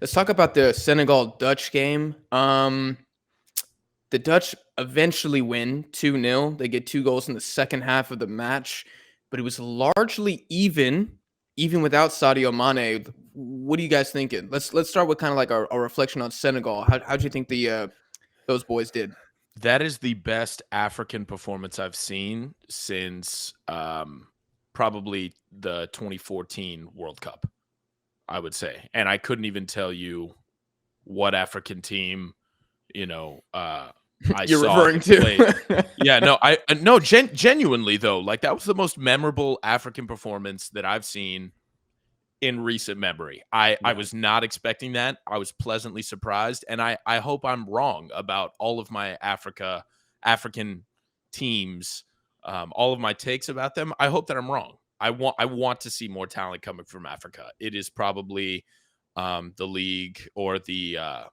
Let's talk about the Senegal Dutch game. The Dutch eventually win 2-0. They get 2 goals in the second half of the match, but it was largely even without Sadio Mane. What are you guys thinking? Let's start with kind of like a reflection on Senegal. How'd you think those boys did? That is the best African performance I've seen since probably the 2014 World Cup, I would say. And I couldn't even tell you what African team, I You're saw referring to. play. Yeah, no, genuinely though, like that was the most memorable African performance that I've seen in recent memory. I was not expecting that. I was pleasantly surprised, and I hope I'm wrong about all of my African teams, all of my takes about them. I hope that I'm wrong. I want to see more talent coming from Africa. It is probably the league or the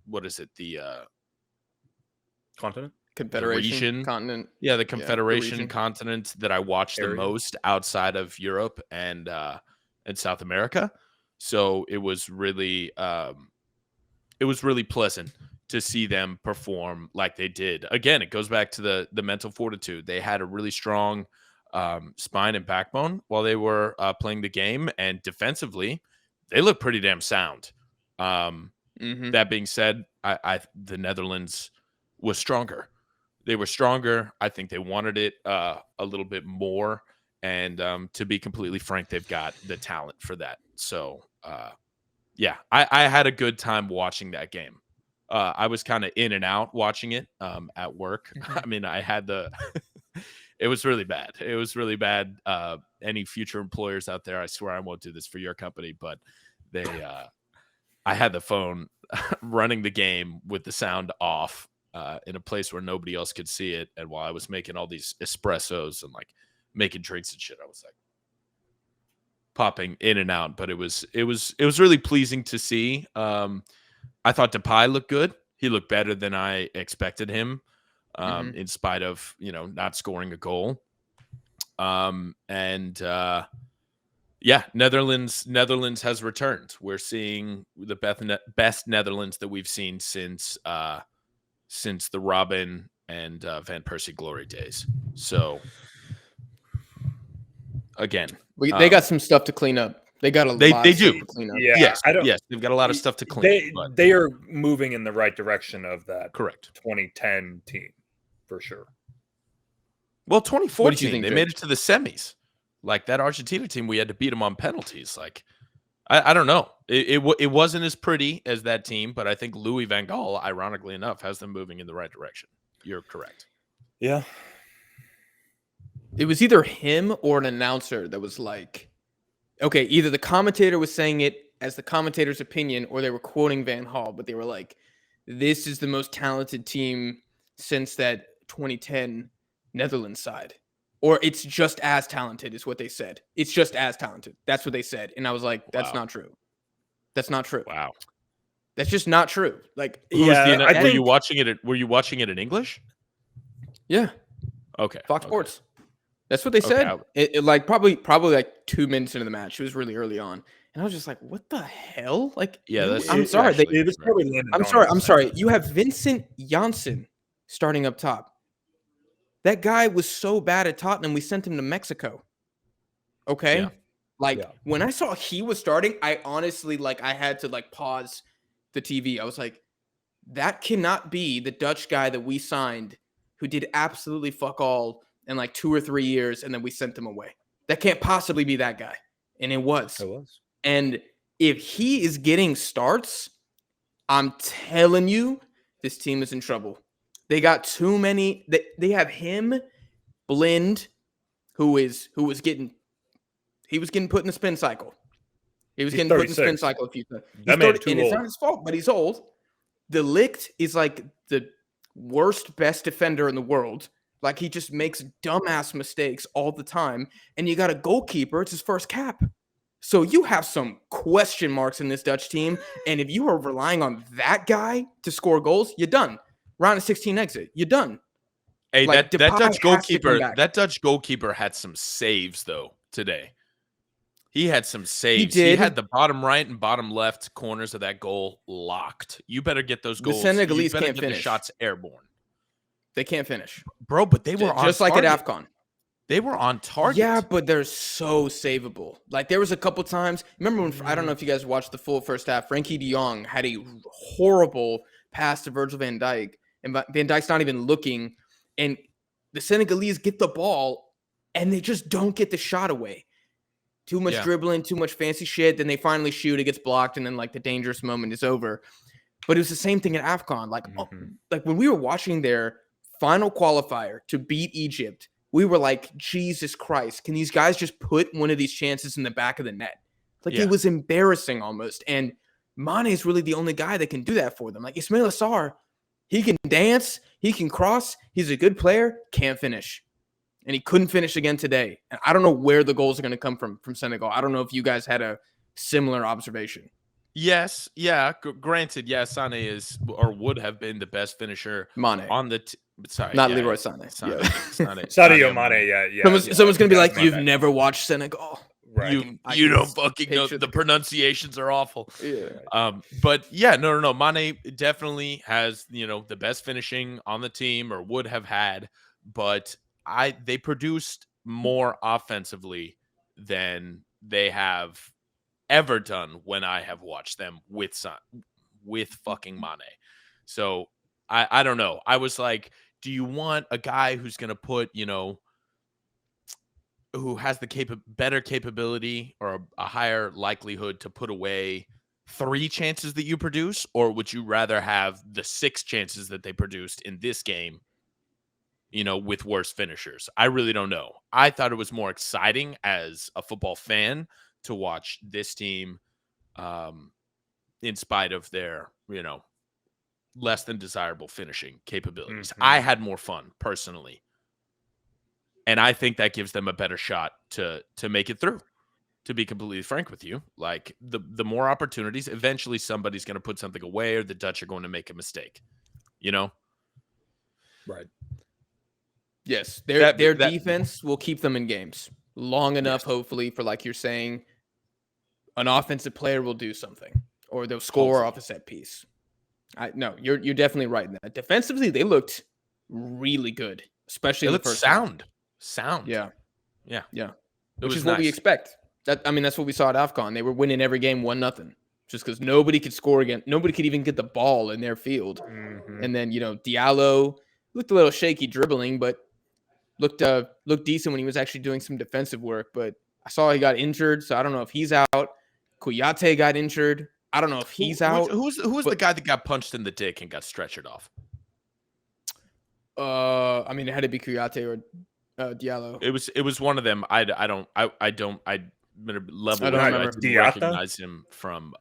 what is it? The continent? Confederation, continent. Yeah, the Confederation continent that I watch the most outside of Europe and South America. So it was really pleasant to see them perform like they did. Again, it goes back to the mental fortitude. They had a really strong spine and backbone while they were playing the game, and defensively, they look pretty damn sound. That being said, the Netherlands was stronger. They were stronger. I think they wanted it a little bit more. And to be completely frank, they've got the talent for that. So, yeah, I had a good time watching that game. I was kind of in and out watching it at work. I mean, I had it was really bad. It was really bad. Any future employers out there, I swear I won't do this for your company, but I had the phone running the game with the sound off in a place where nobody else could see it. And while I was making all these espressos and like making drinks and shit, I was like popping in and out, but it was really pleasing to see. I thought Depay looked good. He looked better than I expected him, in spite of, not scoring a goal. Yeah, Netherlands has returned. We're seeing the best Netherlands that we've seen since the Robin and Van Persie glory days. So again, they got some stuff to clean up. They got a lot of stuff to clean up. Yeah, yes, they've got a lot of stuff to clean. They are moving in the right direction of that. Correct. 2010 team for sure. Well, 2014 they made it to the semis. Like that Argentina team, we had to beat them on penalties. Like I don't know. It wasn't as pretty as that team, but I think Louis van Gaal, ironically enough, has them moving in the right direction. You're correct. Yeah. It was either him or an announcer that was like, okay, either the commentator was saying it as the commentator's opinion or they were quoting Van Gaal, but they were like, this is the most talented team since that 2010 Netherlands side. Or it's just as talented is what they said. It's just as talented. That's what they said. And I was like, that's not true. That's not true. Wow. That's just not true. Like, were you watching it in English? Yeah. Okay. Fox Sports. That's what they said. It like probably like 2 minutes into the match. It was really early on. And I was just like, what the hell? Like, yeah, I'm sorry. I'm I'm sorry. You have Vincent Janssen starting up top. That guy was so bad at Tottenham, we sent him to Mexico. Okay? Yeah. When I saw he was starting, I honestly, I had to, pause the TV. I was like, that cannot be the Dutch guy that we signed who did absolutely fuck all in, 2 or 3 years, and then we sent him away. That can't possibly be that guy. And it was. It was. And if he is getting starts, I'm telling you, this team is in trouble. They got too many. They have him, Blind, who was getting put in the spin cycle. He was getting put in the spin cycle a few times. And it's not his fault, but he's old. De Ligt is the worst, best defender in the world. He just makes dumbass mistakes all the time. And you got a goalkeeper. It's his first cap. So you have some question marks in this Dutch team. And if you are relying on that guy to score goals, you're done. Round of 16 exit. You're done. Hey, that Dutch goalkeeper had some saves though today. He had some saves. He did. had the bottom right and bottom left corners of that goal locked. You better get those The goals. Senegalese You better can't get the finish. shots airborne. They can't finish. Bro, but they were on Just like target. at AFCON. They were on target. Yeah, but they're so savable. Like there was a couple times. Remember when I don't know if you guys watched the full first half. Frankie De Jong had a horrible pass to Virgil van Dijk, and Van Dijk's not even looking, and the Senegalese get the ball, and they just don't get the shot away. Too much dribbling, too much fancy shit. Then they finally shoot. It gets blocked, and then like the dangerous moment is over. But it was the same thing at AFCON. Like when we were watching their final qualifier to beat Egypt. We were like, Jesus Christ, can these guys just put one of these chances in the back of the net? Like, it was embarrassing almost. And Mane is really the only guy that can do that for them. Like, Ismail Assar, he can dance, he can cross, he's a good player, can't finish. And he couldn't finish again today. And I don't know where the goals are going to come from Senegal. I don't know if you guys had a similar observation. Yes, yeah. Granted, Sane is or would have been the best finisher Mane. on the sorry, not Leroy Sane. Sadio Mane, yeah. Someone's gonna be like, "You've never watched Senegal." Right. You don't fucking know. The pronunciations are awful. Yeah. But yeah, no. Mane definitely has, the best finishing on the team or would have had, but they produced more offensively than they have ever done when I have watched them with fucking Mane. So I don't know. I was like, do you want a guy who's going to put, who has the better capability or a higher likelihood to put away 3 chances that you produce? Or would you rather have the 6 chances that they produced in this game, with worse finishers? I really don't know. I thought it was more exciting as a football fan to watch this team in spite of their, less than desirable finishing capabilities. Mm-hmm. I had more fun personally. And I think that gives them a better shot to make it through, to be completely frank with you. Like the more opportunities, eventually somebody's going to put something away or the Dutch are going to make a mistake, Right. Yes. Their defense will keep them in games long enough, hopefully, for like you're saying, an offensive player will do something or they'll score off a set piece. No, you're definitely right in that. Defensively, they looked really good, especially in the first sound. Yeah. Which is nice. what we expect. That's what we saw at AFCON. They were winning every game 1-0 just because nobody could score again. Nobody could even get the ball in their field. Mm-hmm. And then, Diallo looked a little shaky dribbling, but looked decent when he was actually doing some defensive work. But I saw he got injured, so I don't know if he's out. Kouyaté got injured. I don't know if he's out. Who was the guy that got punched in the dick and got stretchered off? It had to be Kouyaté or Diallo. It was one of them. I don't recognize him from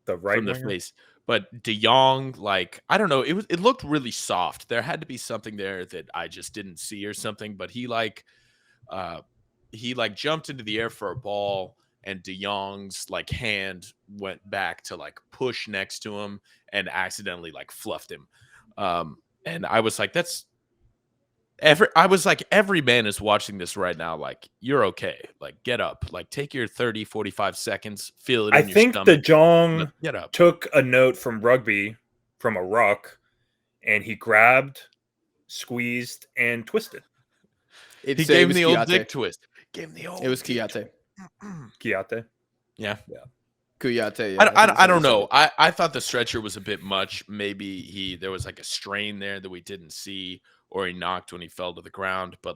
the right from the face. But De Jong, I don't know, it looked really soft. There had to be something there that I just didn't see or something. But he jumped into the air for a ball, and De Jong's hand went back to push next to him and accidentally fluffed him. And I was like, every man is watching this right now. You're okay. Get up. Take your 30, 45 seconds. Feel it in your stomach. I think De Jong Get up. took a note from rugby, from a ruck, and he grabbed, squeezed, and twisted. He gave him the old dick twist. It was Kouyaté. Kouyaté. Yeah. Kouyaté. Yeah, I don't know. I thought the stretcher was a bit much. Maybe there was a strain there that we didn't see, or he knocked when he fell to the ground. But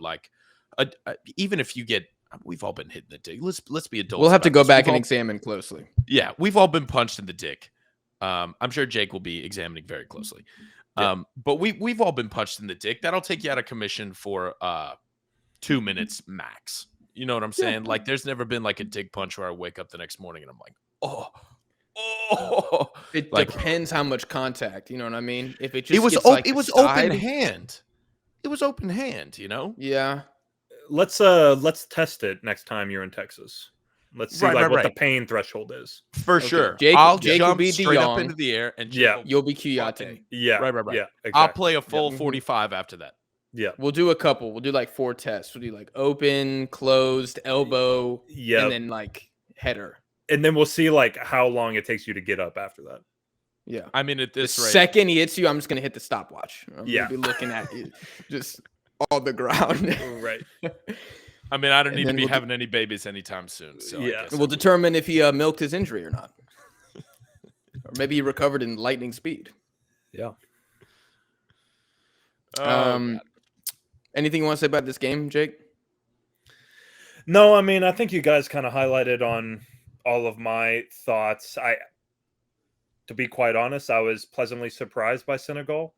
even if you get, we've all been hit in the dick. Let's be adults. We'll have to go back and examine closely. Yeah, we've all been punched in the dick. I'm sure Jake will be examining very closely. But we've all been punched in the dick. That'll take you out of commission for 2 minutes max. You know what I'm saying? There's never been a dick punch where I wake up the next morning and I'm like, oh. It depends how much contact. You know what I mean? If it just it was open hand. It was open hand. Yeah. Let's test it next time you're in Texas. Let's see what the pain threshold is. For sure. I'll jump be straight up into the air and you'll be Kouyaté. Yeah. Right. Yeah. Exactly. I'll play a full 45 after that. Yeah. We'll do a couple. We'll do 4 tests. We'll do open, closed, elbow, and then header. And then we'll see like how long it takes you to get up after that. Yeah. I mean, at The this rate, second he hits you, I'm just gonna hit the stopwatch. I'm Yeah. gonna be looking at you just on the ground. Right. I mean, I don't And need to then be we'll having any babies anytime soon. So Yeah. I guess We'll determine if he milked his injury or not. Or maybe he recovered in lightning speed. Yeah. God. Anything you want to say about this game, Jake? No, I mean, I think you guys kind of highlighted on all of my thoughts. To be quite honest, I was pleasantly surprised by Senegal,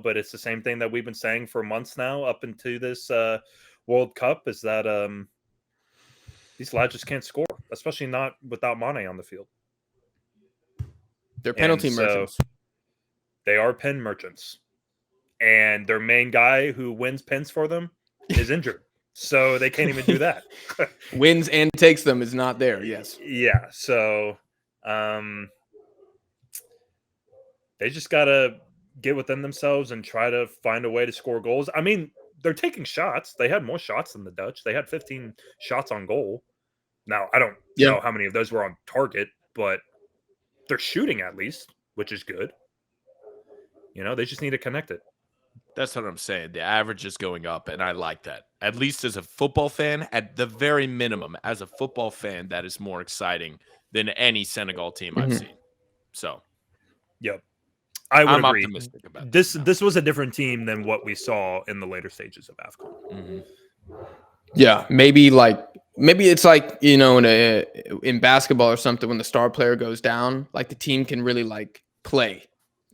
but it's the same thing that we've been saying for months now up into this World Cup is that these lads just can't score, especially not without Mane on the field. They're penalty And so merchants. They are pen merchants. And their main guy who wins pens for them is injured. So they can't even do that. Wins and takes them is not there. Yes. Yeah. So they just got to get within themselves and try to find a way to score goals. I mean, they're taking shots. They had more shots than the Dutch. They had 15 shots on goal. Now, I don't know how many of those were on target, but they're shooting at least, which is good. They just need to connect it. That's what I'm saying. The average is going up, and I like that. At least as a football fan, at the very minimum, as a football fan, that is more exciting than any Senegal team I've seen. So, yep, I would I'm agree. optimistic about this. This was a different team than what we saw in the later stages of AFCON. Mm-hmm. Yeah, maybe it's like in basketball or something when the star player goes down, like the team can really like play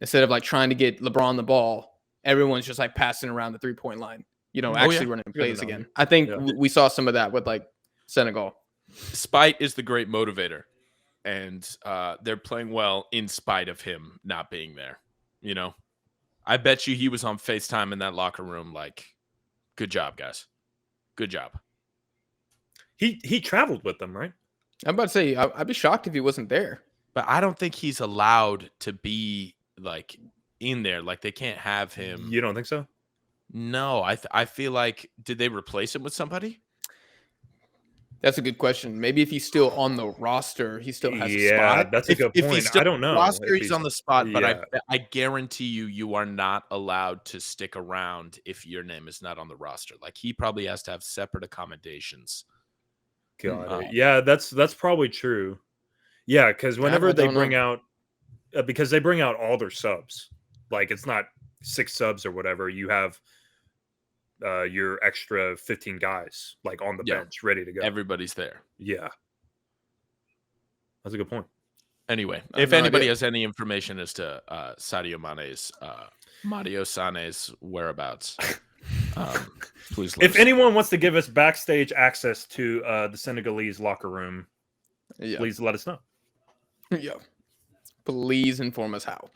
instead of like trying to get LeBron the ball. Everyone's just like passing around the 3-point line, actually running plays again. I think we saw some of that with like Senegal. Spite is the great motivator, and they're playing well in spite of him not being there. I bet you he was on FaceTime in that locker room like, good job, guys. Good job. He traveled with them, right? I'm about to say, I'd be shocked if he wasn't there. But I don't think he's allowed to be like in there. Like they can't have him. You don't think so? No, I feel like, did they replace him with somebody? That's a good question. Maybe if he's still on the roster, he still has a spot. Yeah, that's a good point. If he's still I don't know. on the roster, he's on the spot, but yeah. I guarantee you are not allowed to stick around if your name is not on the roster. Like he probably has to have separate accommodations. Got it. Yeah, that's probably true. Yeah, because whenever they bring out, because they bring out all their subs, like it's not 6 subs or whatever. You have your extra 15 guys like on the bench ready to go. Everybody's there. Yeah, that's a good point. Anyway, if anybody has any information as to Sadio Sane's whereabouts, please let us If anyone wants to give us backstage access to the Senegalese locker room, please let us know. Yeah, please inform us how.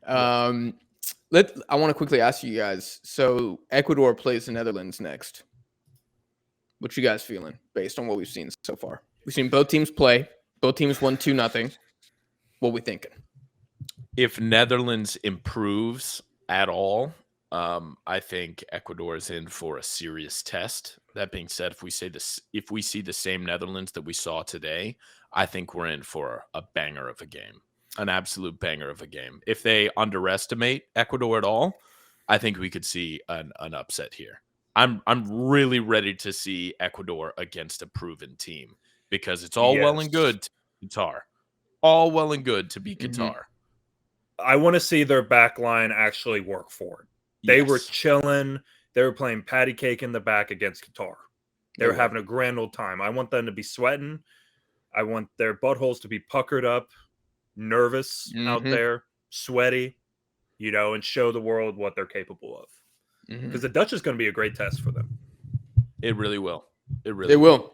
I want to quickly ask you guys. So Ecuador plays the Netherlands next. What you guys feeling based on what we've seen so far? We've seen both teams play. Both teams won 2-0. What we thinking? If Netherlands improves at all, I think Ecuador is in for a serious test. That being said, if we see the same Netherlands that we saw today, I think we're in for a banger of a game, an absolute banger of a game. If they underestimate Ecuador at all, I think we could see an upset here. I'm really ready to see Ecuador against a proven team because it's all well and good to be Qatar. All well and good to be Qatar. I want to see their back line actually work for it. They were chilling. They were playing patty cake in the back against Qatar. They were having a grand old time. I want them to be sweating. I want their buttholes to be puckered up, nervous out there, sweaty, and show the world what they're capable of. Because the Dutch is going to be a great test for them. It really will. It will.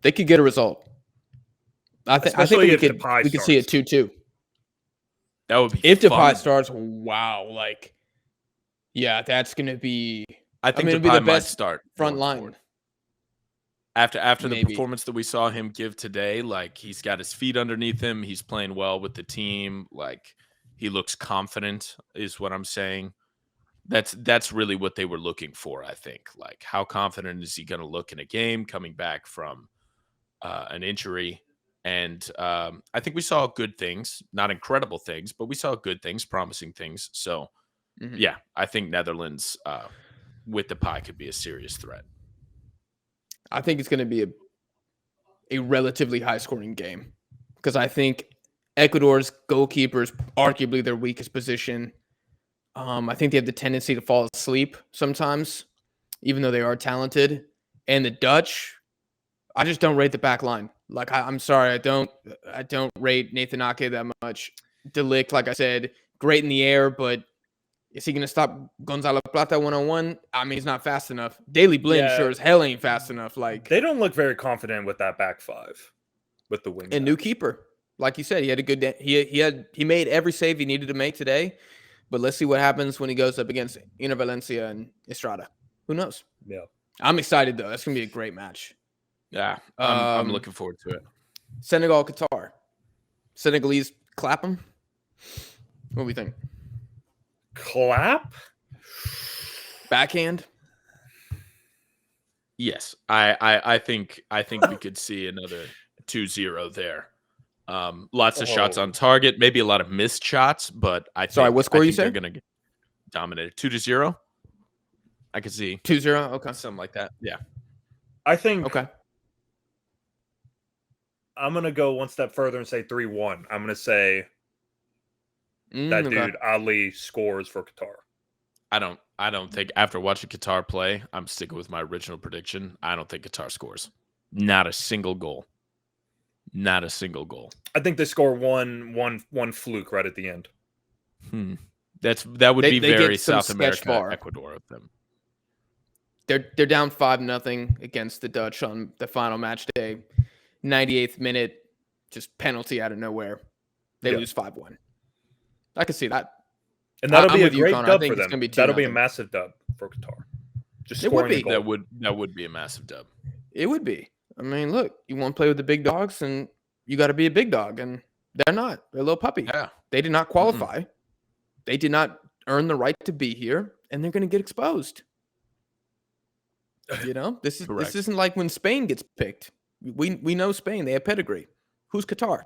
They could get a result. I think we could see it 2-2. That would be if Depay starts. Wow, that's going to be. I think it'll be the best start front line. Forward. After the performance that we saw him give today, like he's got his feet underneath him, he's playing well with the team. Like he looks confident, is what I'm saying. That's really what they were looking for, I think. Like how confident is he going to look in a game coming back from an injury. And I think we saw good things, not incredible things, but we saw good things, promising things. So, yeah, I think Netherlands with the pie could be a serious threat. I think it's going to be a relatively high-scoring game because I think Ecuador's goalkeeper is arguably their weakest position. I think they have the tendency to fall asleep sometimes, even though they are talented. And the Dutch, I just don't rate the back line. Like I'm sorry, I don't rate Nathan Ake that much. De Ligt, like I said, great in the air, but is he going to stop Gonzalo Plata one-on-one? I mean, he's not fast enough. Daley Blind sure as hell ain't fast enough. Like they don't look very confident with that back five, with the wing. And new keeper, like you said, he had a good day. He made every save he needed to make today. But let's see what happens when he goes up against Inter Valencia and Estrada. Who knows? Yeah, I'm excited though. That's gonna be a great match. Yeah, I'm looking forward to it. Senegal, Qatar. Senegalese clap them. What do we think? Clap? Backhand? Yes. I think we could see another 2-0 there. Lots of shots on target, maybe a lot of missed shots, but what score you say? They're gonna get dominated. 2-0. I could see 2-0. Okay. Something like that. Yeah. I think Okay. I'm gonna go one step further and say 3-1. I'm gonna say that dude Ali scores for Qatar. I don't think after watching Qatar play, I'm sticking with my original prediction. I don't think Qatar scores. Not a single goal. Not a single goal. I think they score one fluke right at the end. That would be very South America, Ecuador of them. They're down 5-0 against the Dutch on the final match day. 98th minute, just penalty out of nowhere. They lose 5-1. I can see that. And that'll be a great dub for them. That'll be a massive dub for Qatar. Just it would be. That would be a massive dub. It would be. I mean, look, you want to play with the big dogs, and you got to be a big dog, and they're not. They're a little puppy. Yeah. They did not qualify. They did not earn the right to be here, and they're going to get exposed. You know, this isn't like when Spain gets picked. We know Spain. They have pedigree. Who's Qatar?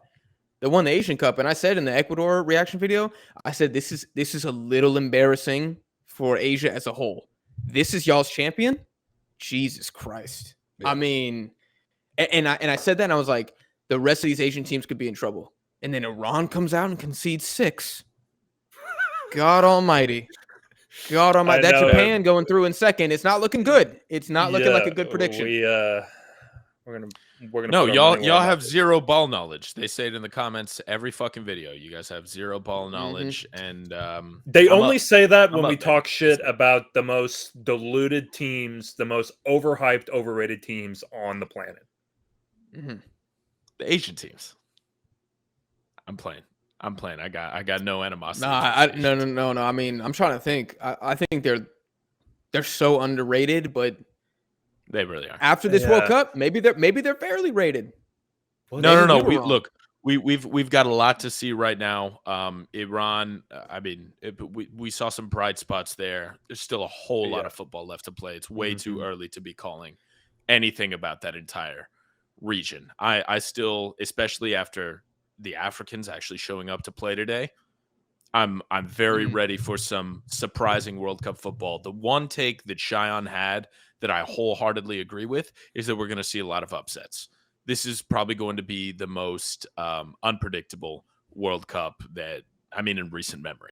They won the Asian Cup, and I said in the Ecuador reaction video, I said this is a little embarrassing for Asia as a whole. This is y'all's champion. Jesus Christ! Yeah. I mean, and I said that, and I was like, the rest of these Asian teams could be in trouble. And then Iran comes out and concedes 6. God Almighty! God Almighty! That's Japan going through in second. It's not looking good. It's not looking like a good prediction. We're gonna. No, y'all have zero ball knowledge. They say it in the comments every fucking video. You guys have zero ball knowledge, and they only say that when we talk shit about the most diluted teams, the most overhyped, overrated teams on the planet. The Asian teams. I'm playing. I got no animosity. No. I mean, I'm trying to think. I think they're so underrated, but. They really are. After this World Cup, maybe they're fairly rated. Well, no. We've got a lot to see right now. Iran. I mean, we saw some bright spots there. There's still a whole lot of football left to play. It's way too early to be calling anything about that entire region. I still, especially after the Africans actually showing up to play today, I'm very ready for some surprising World Cup football. The one take that Cheyenne had that I wholeheartedly agree with is that we're going to see a lot of upsets. This is probably going to be the most unpredictable World Cup in recent memory.